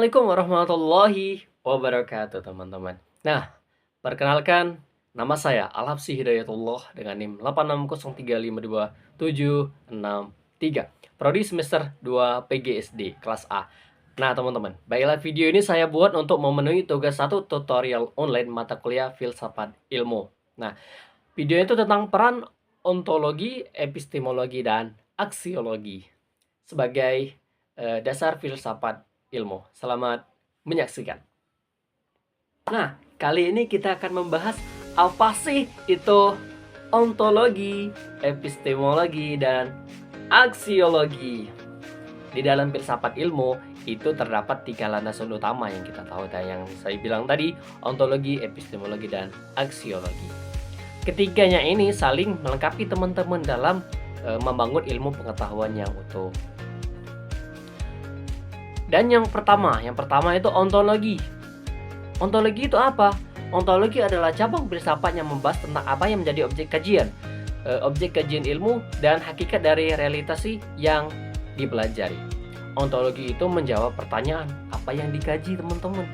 Assalamualaikum warahmatullahi wabarakatuh, teman-teman. Nah, perkenalkan, nama saya Al-Habsyi Hidayatullah dengan NIM 8603527763. Prodi semester 2 PGSD kelas A. Nah, teman-teman, baiklah, video ini saya buat untuk memenuhi tugas 1 tutorial online mata kuliah filsafat ilmu. Nah, video itu tentang peran ontologi, epistemologi, dan aksiologi sebagai dasar filsafat ilmu. Selamat menyaksikan. Nah, kali ini kita akan membahas apa sih itu ontologi, epistemologi, dan aksiologi. Di dalam filsafat ilmu itu terdapat 3 landasan utama yang kita tahu, yang saya bilang tadi, ontologi, epistemologi, dan aksiologi. Ketiganya ini saling melengkapi teman-teman dalam membangun ilmu pengetahuan yang utuh. Dan yang pertama itu ontologi. Ontologi itu apa? Ontologi adalah cabang filsafat yang membahas tentang apa yang menjadi objek kajian ilmu dan hakikat dari realitas yang dipelajari. Ontologi itu menjawab pertanyaan apa yang dikaji, teman-teman.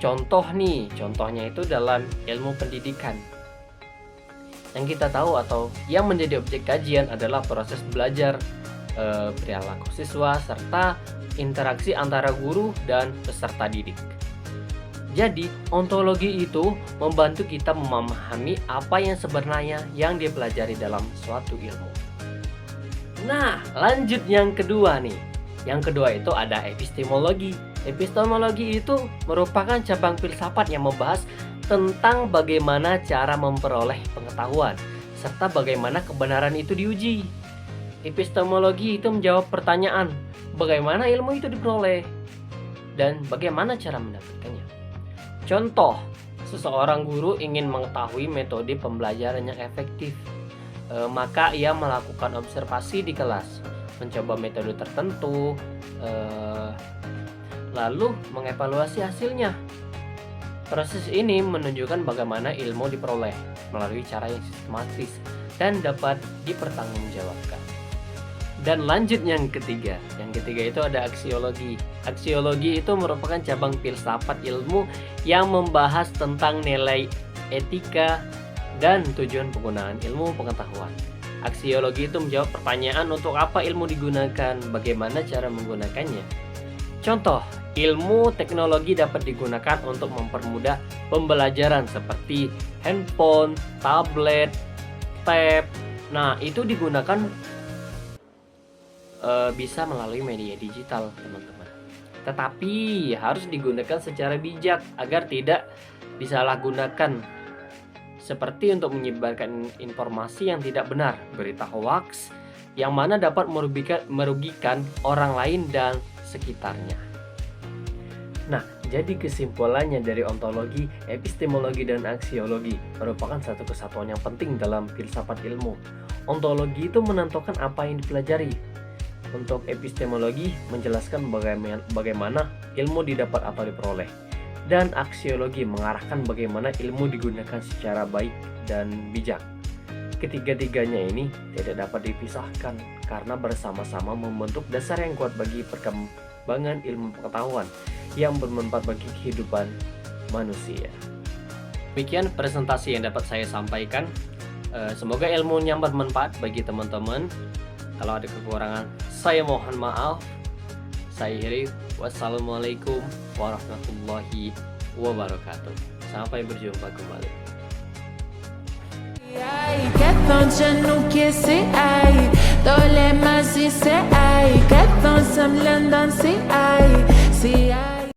Contohnya itu dalam ilmu pendidikan. Yang kita tahu atau yang menjadi objek kajian adalah proses belajar, perilaku siswa, serta interaksi antara guru dan peserta didik. Jadi, ontologi itu membantu kita memahami apa yang sebenarnya yang dipelajari dalam suatu ilmu. Nah, lanjut yang kedua nih. Yang kedua itu ada epistemologi. Epistemologi itu merupakan cabang filsafat yang membahas tentang bagaimana cara memperoleh pengetahuan, serta bagaimana kebenaran itu diuji. Epistemologi itu menjawab pertanyaan, bagaimana ilmu itu diperoleh dan bagaimana cara mendapatkannya. Contoh, seseorang guru ingin mengetahui metode pembelajaran yang efektif, maka ia melakukan observasi di kelas, mencoba metode tertentu, lalu mengevaluasi hasilnya. Proses ini menunjukkan bagaimana ilmu diperoleh melalui cara yang sistematis dan dapat dipertanggungjawabkan. Dan lanjut yang ketiga itu ada aksiologi. Aksiologi itu merupakan cabang filsafat ilmu yang membahas tentang nilai etika dan tujuan penggunaan ilmu pengetahuan. Aksiologi itu menjawab pertanyaan untuk apa ilmu digunakan, bagaimana cara menggunakannya. Contoh, ilmu teknologi dapat digunakan untuk mempermudah pembelajaran seperti handphone, tablet, tab. Nah, itu digunakan bisa melalui media digital, teman-teman. Tetapi harus digunakan secara bijak agar tidak disalahgunakan, seperti untuk menyebarkan informasi yang tidak benar, berita hoaks yang mana dapat merugikan orang lain dan sekitarnya. Nah, jadi kesimpulannya dari ontologi, epistemologi, dan aksiologi merupakan satu kesatuan yang penting dalam filsafat ilmu. Ontologi itu menentukan apa yang dipelajari. Untuk epistemologi menjelaskan bagaimana ilmu didapat atau diperoleh. Dan aksiologi mengarahkan bagaimana ilmu digunakan secara baik dan bijak. Ketiga-tiganya ini tidak dapat dipisahkan karena bersama-sama membentuk dasar yang kuat bagi perkembangan ilmu pengetahuan yang bermanfaat bagi kehidupan manusia. Demikian presentasi yang dapat saya sampaikan. Semoga ilmunya bermanfaat bagi teman-teman. Kalau ada kekurangan, saya mohon maaf. Saya akhiri. Wassalamualaikum warahmatullahi wabarakatuh. Sampai berjumpa kembali. Quand je nous kissait, aïe, dans les mains, c'est aïe, quand on s'aime l'un dans ses aïe.